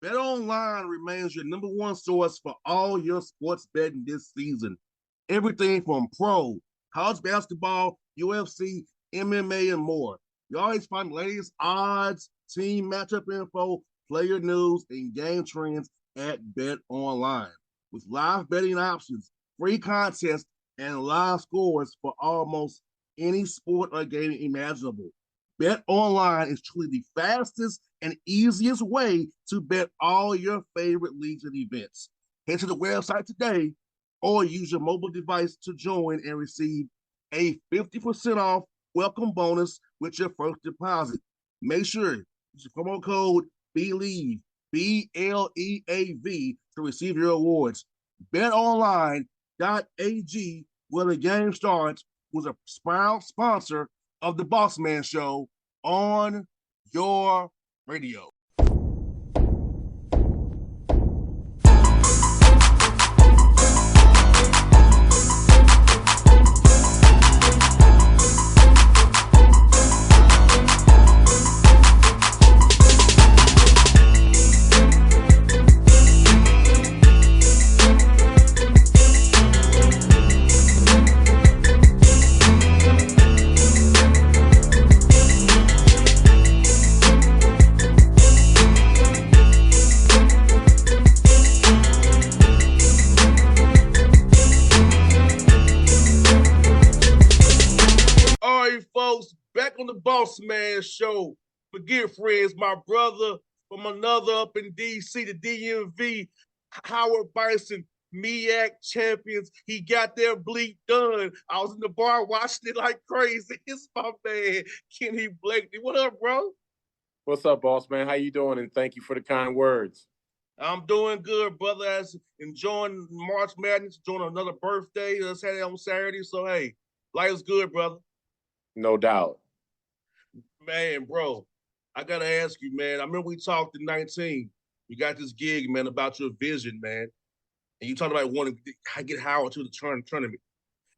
BetOnline remains your number one source for all your sports betting this season. Everything from pro, college basketball, UFC, MMA, and more. You always find the latest odds, team matchup info, player news, and game trends at BetOnline. With live betting options, free contests, and live scores for almost any sport or game imaginable. Bet Online is truly the fastest and easiest way to bet all your favorite leagues and events. Head to the website today or use your mobile device to join and receive a 50% off welcome bonus with your first deposit. Make sure you use the promo code BLEAV, BLEAV, to receive your rewards. BetOnline.ag, where the game starts, was a proud sponsor of the Bossman Show on your radio. Folks, back on the Bossman Show. Forget friends, my brother from another up in DC, the DMV, Howard Bison, MEAC champions. He got their bleep done. I was in the bar watching it like crazy. It's my man, Kenny Blakeney. What up, bro? What's up, boss man? How you doing? And thank you for the kind words. I'm doing good, brother. As enjoying March Madness, enjoying another birthday. Let's had it on Saturday. So hey, life is good, brother. No doubt. Man, bro, I got to ask you, man. I remember we talked in 19. You got this gig, man, about your vision, man. And you talked about wanting to get Howard to the tournament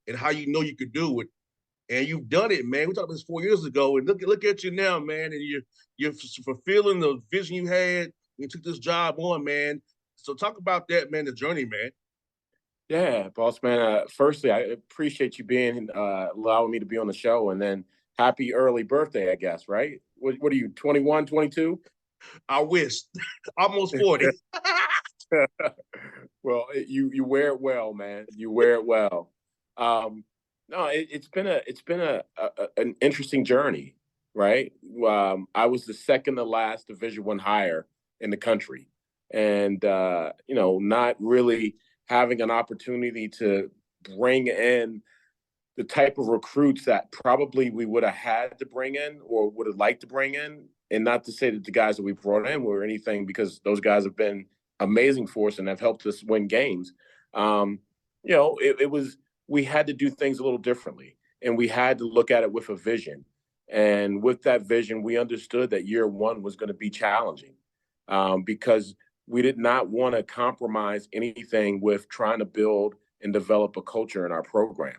and how you know you could do it. And you've done it, man. We talked about this 4 years ago. And look at you now, man. And you're fulfilling the vision you had when you took this job on, man. So talk about that, man, the journey, man. Yeah, boss man. Firstly, I appreciate you being allowing me to be on the show, and then happy early birthday, I guess, right? What are you, 21, 22? I wish. Almost 40. Well, you wear it well, man. You wear it well. No, it's been an interesting journey, right? I was the second to last Division I hire in the country, and not really having an opportunity to bring in the type of recruits that probably we would have had to bring in or would have liked to bring in. And not to say that the guys that we brought in were anything, because those guys have been amazing for us and have helped us win games. It was, we had to do things a little differently, and we had to look at it with a vision. And with that vision, we understood that year one was going to be challenging because we did not want to compromise anything with trying to build and develop a culture in our program.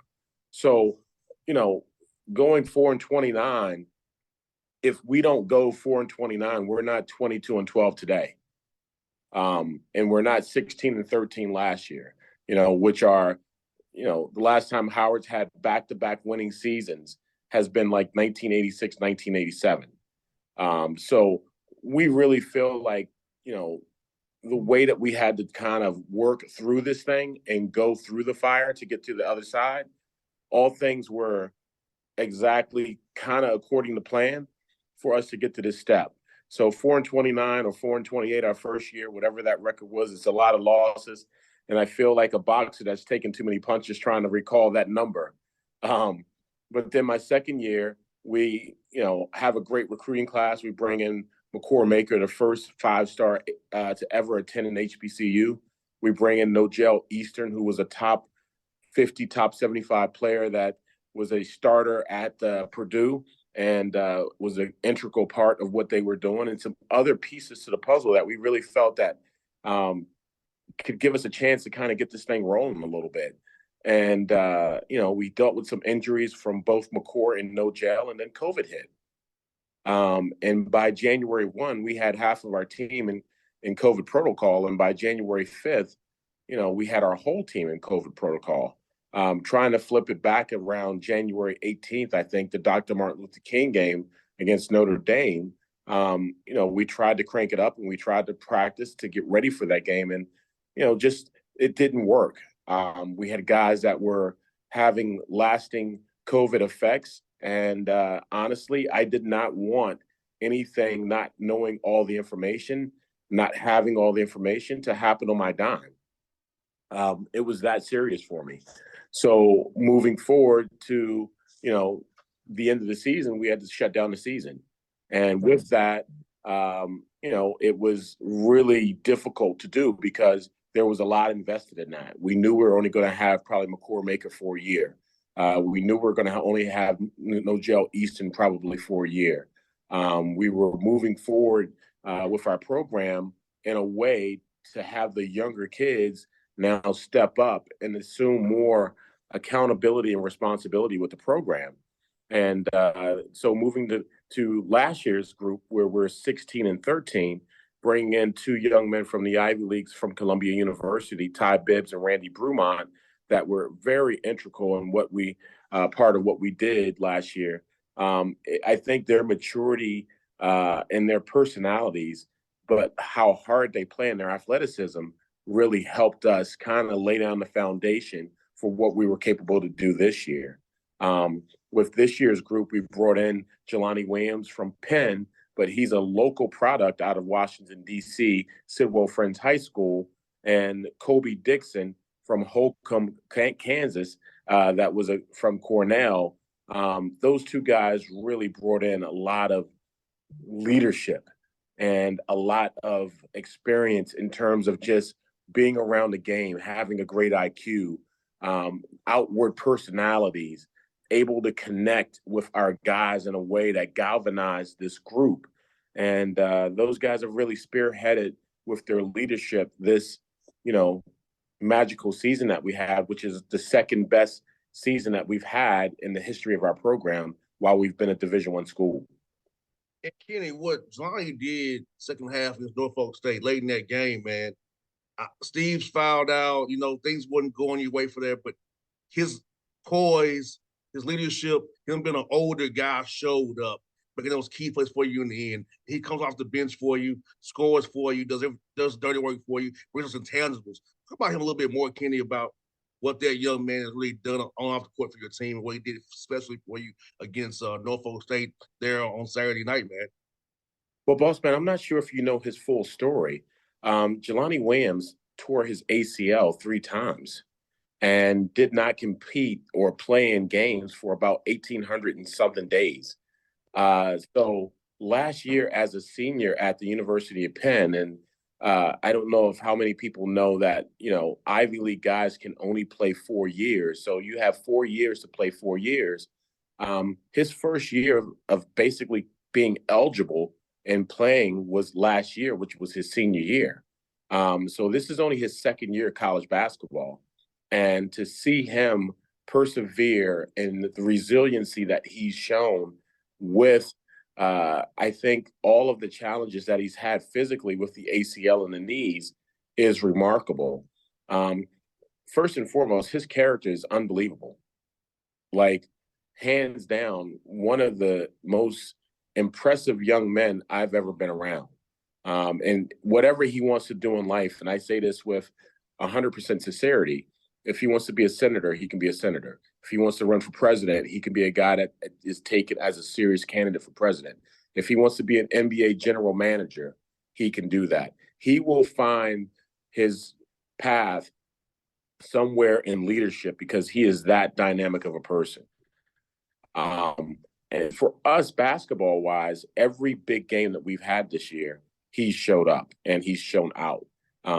So, going 4-29, if we don't go 4-29, we're not 22-12 today. And we're not 16-13 last year, which are, the last time Howard's had back-to-back winning seasons has been like 1986, 1987. So we really feel like, the way that we had to kind of work through this thing and go through the fire to get to the other side, all things were exactly kind of according to plan for us to get to this step. So 4-29 or 4-28, our first year, whatever that record was, it's a lot of losses. And I feel like a boxer that's taken too many punches trying to recall that number. But then my second year, we, have a great recruiting class. We bring in McCord Maker, the first 5-star to ever attend an HBCU. We bring in Nogel Eastern, who was a top 50, top 75 player that was a starter at Purdue and was an integral part of what they were doing, and some other pieces to the puzzle that we really felt that could give us a chance to kind of get this thing rolling a little bit. And, we dealt with some injuries from both McCord and Nogel, and then COVID hit. And by January 1, we had half of our team. And in COVID protocol. And by January 5th, we had our whole team in COVID protocol. Trying to flip it back around January 18th, I think, the Dr. Martin Luther King game against Notre Dame. We tried to crank it up and we tried to practice to get ready for that game. And, just it didn't work. We had guys that were having lasting COVID effects. And honestly, I did not want anything, not knowing all the information, not having all the information to happen on my dime. It was that serious for me. So moving forward to, the end of the season, we had to shut down the season. And with that, it was really difficult to do because there was a lot invested in that. We knew we were only going to have probably McCord Maker for a year. We knew we were going to only have Nogel Easton probably for a year. We were moving forward with our program in a way to have the younger kids now step up and assume more accountability and responsibility with the program. And so moving to last year's group where we're 16 and 13, bringing in two young men from the Ivy Leagues from Columbia University, Ty Bibbs and Randy Brumont, that were very integral in what we part of what we did last year. I think their maturity and their personalities, but how hard they play in their athleticism really helped us kind of lay down the foundation for what we were capable to do this year. With this year's group, we brought in Jelani Williams from Penn, but he's a local product out of Washington, D.C., Sidwell Friends High School, and Kobe Dixon from Holcomb, Kansas, that was from Cornell. Those two guys really brought in a lot of leadership and a lot of experience in terms of just being around the game, having a great IQ, outward personalities, able to connect with our guys in a way that galvanized this group. And those guys have really spearheaded with their leadership this, magical season that we have, which is the second best season that we've had in the history of our program while we've been at Division I school. And Kenny, what Johnny did second half against Norfolk State late in that game, man. Steve's fouled out. Things wasn't going your way for that, but his poise, his leadership, him being an older guy showed up, making those key plays for you in the end. He comes off the bench for you, scores for you, does dirty work for you, brings us intangibles. Talk about him a little bit more, Kenny, about what that young man has really done on off the court for your team and what he did especially for you against Norfolk State there on Saturday night, man. Well, Bossman, I'm not sure if you know his full story. Jelani Williams tore his ACL 3 times and did not compete or play in games for about 1,800 and something days. So last year as a senior at the University of Penn, and I don't know if how many people know that, Ivy League guys can only play 4 years. So you have 4 years to play 4 years. His first year of basically being eligible and playing was last year, which was his senior year. So this is only his second year of college basketball. And to see him persevere and the resiliency that he's shown with, I think, all of the challenges that he's had physically with the ACL and the knees is remarkable. First and foremost, his character is unbelievable. Like, hands down, one of the most impressive young men I've ever been around. And whatever he wants to do in life, and I say this with 100% sincerity, if he wants to be a senator, he can be a senator. If he wants to run for president, he can be a guy that is taken as a serious candidate for president. If he wants to be an NBA general manager, he can do that. He will find his path somewhere in leadership because he is that dynamic of a person. And for us, basketball-wise, every big game that we've had this year, he's showed up and he's shown out.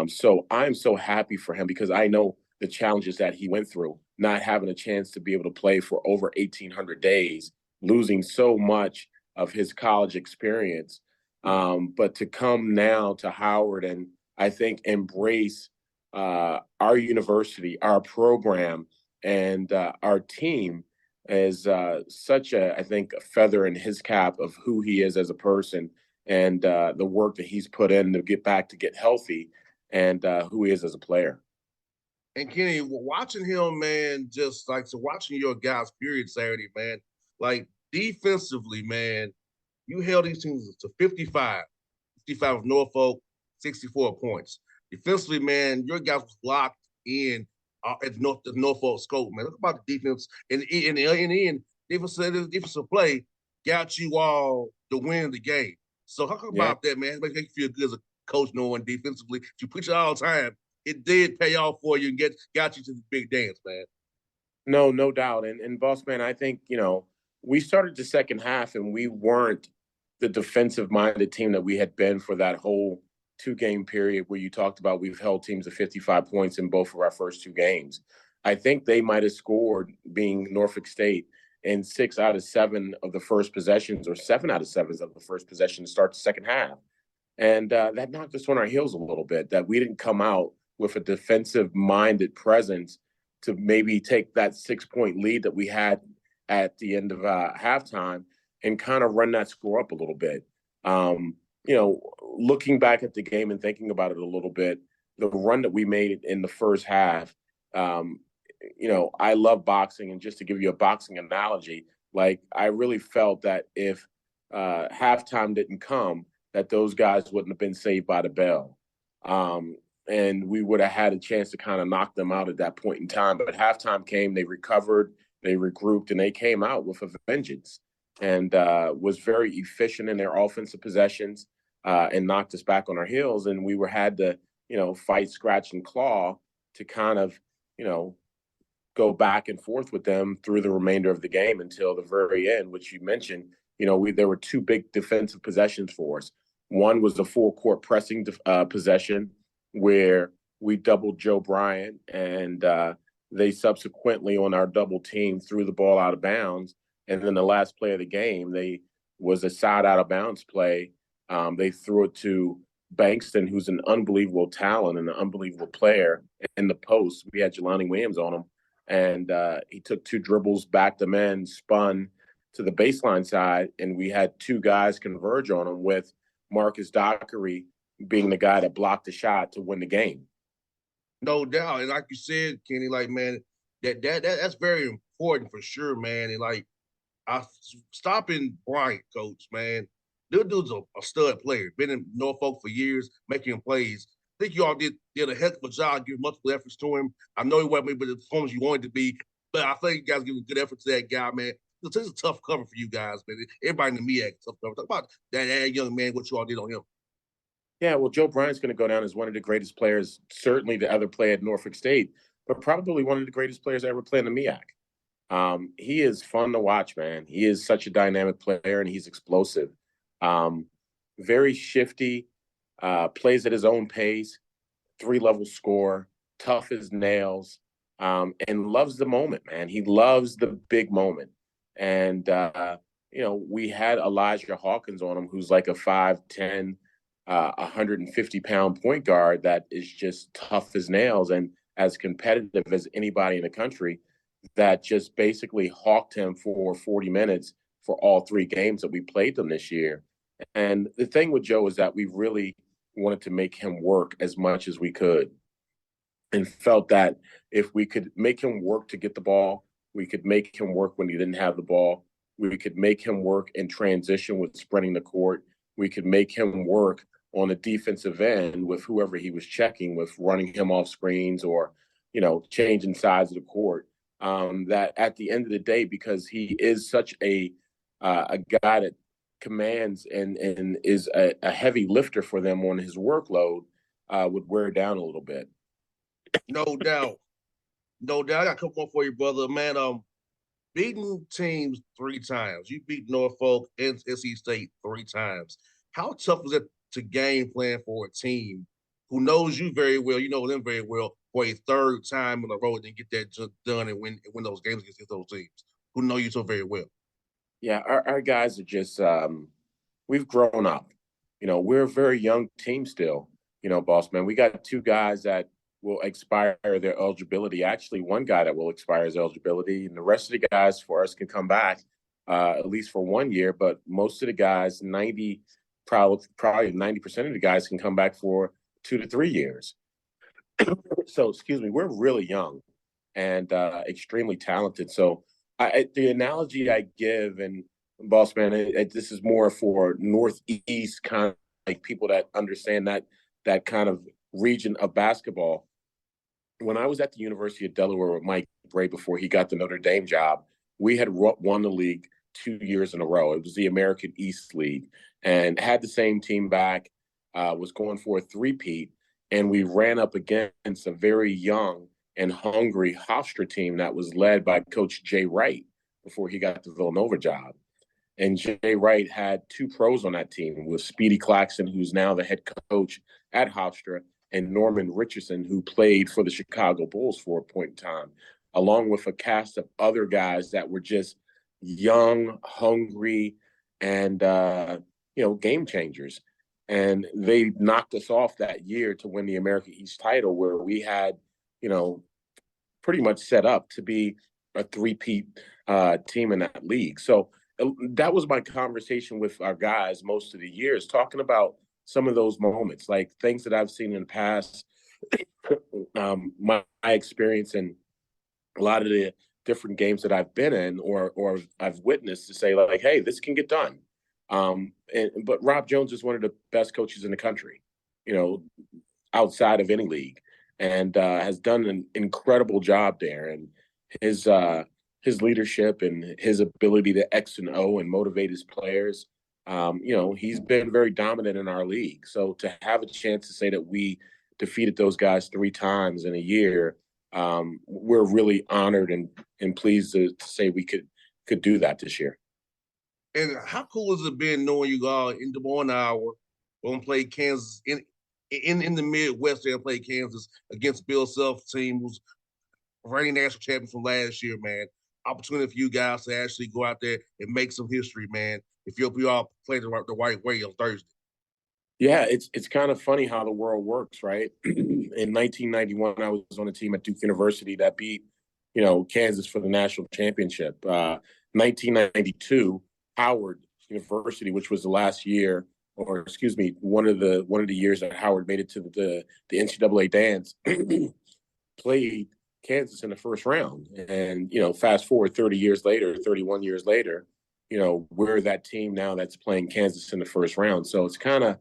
So I'm so happy for him because I know the challenges that he went through, not having a chance to be able to play for over 1,800 days, losing so much of his college experience. But to come now to Howard and I think embrace our university, our program, and our team is such a, I think, a feather in his cap of who he is as a person and the work that he's put in to get healthy, and who he is as a player. And Kenny, watching him, man, just like so watching your guys, period, Saturday, man, like defensively, man, you held these teams to 55 with Norfolk, 64 points. Defensively, man, your guys was locked in at the Norfolk scope, man. Look about the defense and in the end, defensive play got you all the win of the game. So talk Yeah. about that, man. It makes you feel good as a coach knowing defensively. If you preach it all the time, it did pay off for you and got you to the big dance, man. No doubt. And boss man, I think, we started the second half and we weren't the defensive minded team that we had been for that whole 2 game period where you talked about we've held teams to 55 points in both of our first 2 games. I think they might have scored, being Norfolk State, in 6 out of 7 of the first possessions, or 7 out of 7 of the first possessions to start the second half. And that knocked us on our heels a little bit, that we didn't come out with a defensive minded presence to maybe take that 6 point lead that we had at the end of halftime and kind of run that score up a little bit. Looking back at the game and thinking about it a little bit, the run that we made in the first half, I love boxing. And just to give you a boxing analogy, like I really felt that if halftime didn't come, that those guys wouldn't have been saved by the bell. And we would have had a chance to kind of knock them out at that point in time. But halftime came, they recovered, they regrouped, and they came out with a vengeance and was very efficient in their offensive possessions and knocked us back on our heels. And we had to, fight, scratch, and claw to kind of, go back and forth with them through the remainder of the game until the very end, which you mentioned. There were 2 big defensive possessions for us. One was the full court pressing possession where we doubled Joe Bryant, and they subsequently on our double team threw the ball out of bounds. And then the last play of the game, was a side out of bounds play. They threw it to Bankston, who's an unbelievable talent and an unbelievable player in the post. We had Jelani Williams on him, and he took 2 dribbles, backed them in, spun to the baseline side, and we had 2 guys converge on him, with Marcus Dockery being the guy that blocked the shot to win the game. No doubt. And like you said, Kenny, like, man, that's very important for sure, man. And like stopping Bryant, coach, man. This dude's a stud player. Been in Norfolk for years, making plays. I think you all did a heck of a job giving multiple efforts to him. I know he wasn't maybe the performance you wanted to be, but I think you guys giving good effort to that guy, man. This is a tough cover for you guys, man. Everybody in the MEAC tough cover. Talk about that young man, what you all did on him. Yeah, well, Joe Bryant's going to go down as one of the greatest players, certainly to ever play at Norfolk State, but probably one of the greatest players to ever play in the MEAC. He is fun to watch, man. He is such a dynamic player, and he's explosive. Very shifty, plays at his own pace, 3-level score, tough as nails, and loves the moment, man. He loves the big moment. And, we had Elijah Hawkins on him, who's like a 5'10", 150-pound point guard that is just tough as nails and as competitive as anybody in the country, that just basically hawked him for 40 minutes for all 3 games that we played them this year. And the thing with Joe is that we really wanted to make him work as much as we could, and felt that if we could make him work to get the ball, we could make him work when he didn't have the ball. We could make him work in transition with sprinting the court. We could make him work on the defensive end with whoever he was checking, with running him off screens or, changing sides of the court. That at the end of the day, because he is such a guy that commands and is a heavy lifter for them on his workload, would wear down a little bit. No doubt. No doubt. I got a couple more for you, brother. Man, beating teams 3 times. You beat Norfolk and NC State 3 times. How tough is it to game plan for a team who knows you very well, you know them very well, for a 3rd time in a row and get that done and win those games against those teams who know you so very well? Yeah, our guys are just we've grown up. We're a very young team still. Boss man, we got 2 guys that will expire their eligibility. Actually, one guy that will expire his eligibility, and the rest of the guys for us can come back at least for 1 year. But most of the guys, 90% probably 90% of the guys can come back for 2 to 3 years. So, excuse me, we're really young and extremely talented. So the analogy I give, and Bossman, this is more for Northeast kind of like people that understand that kind of region of basketball. When I was at the University of Delaware with Mike Bray before he got the Notre Dame job, we had won the league 2 years in a row. It was the American East League and had the same team back, was going for a three-peat, and we ran up against a very young and hungry Hofstra team that was led by Coach Jay Wright before he got the Villanova job. And Jay Wright had 2 pros on that team with Speedy Claxton, who's now the head coach at Hofstra, and Norman Richardson, who played for the Chicago Bulls for a point in time, along with a cast of other guys that were just young, hungry, and game changers. And they knocked us off that year to win the American East title, where we had, pretty much set up to be a three-peat team in that league. So that was my conversation with our guys most of the years, talking about some of those moments, like things that I've seen in the past, my experience in a lot of the different games that I've been in or I've witnessed, to say like, hey, this can get done. But Rob Jones is one of the best coaches in the country, outside of any league, and has done an incredible job there. And his leadership and his ability to X and O and motivate his players, he's been very dominant in our league. So to have a chance to say that we defeated those guys 3 times in a year, we're really honored and pleased to say we could do that this year. And how cool has it been knowing you go out in the morning hour, going to play Kansas in the Midwest and play Kansas against Bill Self's team, who's reigning national champion from last year, man. Opportunity for you guys to actually go out there and make some history, man. If you all play the right way on Thursday. Yeah, it's kind of funny how the world works, right? In 1991, I was on a team at Duke University that beat, Kansas for the national championship. 1992, Howard University, which was the last year, or excuse me, one of the years that Howard made it to the NCAA dance, played Kansas in the first round. And, fast forward 31 years later, we're that team now that's playing Kansas in the first round. So it's kind of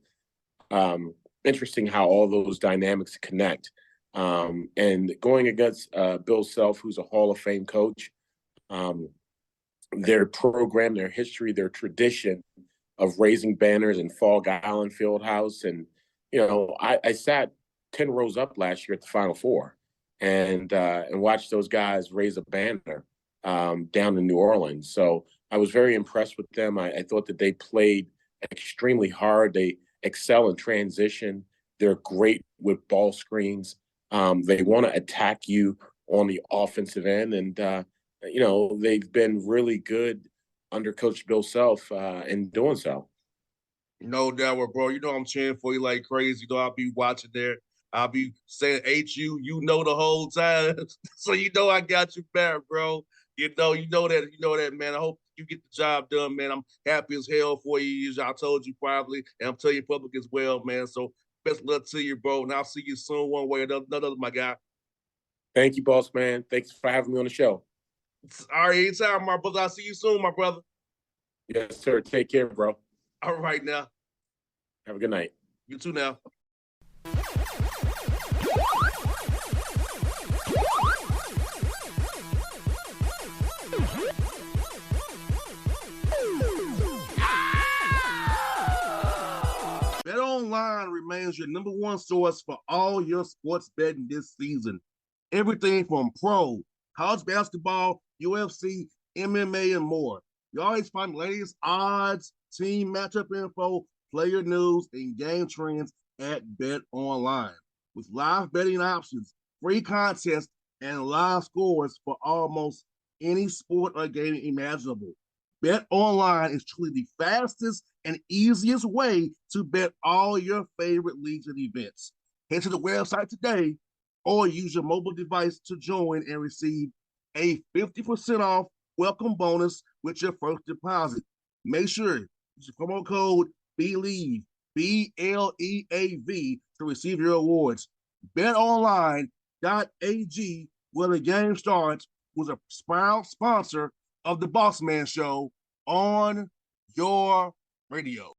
interesting how all those dynamics connect. And going against Bill Self, who's a Hall of Fame coach, their program, their history, their tradition of raising banners in Fog Island Fieldhouse. And, I sat 10 rows up last year at the Final Four and watched those guys raise a banner down in New Orleans. So I was very impressed with them. I thought that they played extremely hard. They excel in transition. They're great with ball screens. They want to attack you on the offensive end. And, they've been really good under Coach Bill Self in doing so. No doubt, bro. I'm cheering for you like crazy. I'll be watching there. I'll be saying HU, the whole time. So I got you back, bro. You know that, man. I hope you get the job done, man. I'm happy as hell for you, as I told you probably, and I'm telling you public as well, man. So best of luck to you, bro. And I'll see you soon one way or another, my guy. Thank you, boss man. Thanks for having me on the show. All right, anytime, my brother. I'll see you soon, my brother. Yes, sir. Take care, bro. All right, now. Have a good night. You too now. BetOnline remains your number one source for all your sports betting this season. Everything from pro, college basketball, UFC, MMA, and more. You always find the latest odds, team matchup info, player news, and game trends at BetOnline. With live betting options, free contests, and live scores for almost any sport or game imaginable. BetOnline is truly the fastest and easiest way to bet all your favorite leagues and events. Head to the website today or use your mobile device to join and receive a 50% off welcome bonus with your first deposit. Make sure use the promo code Believe, BLEAV, to receive your awards. BetOnline.ag, where the game starts, was a proud sponsor of the Bossman Show on your radio.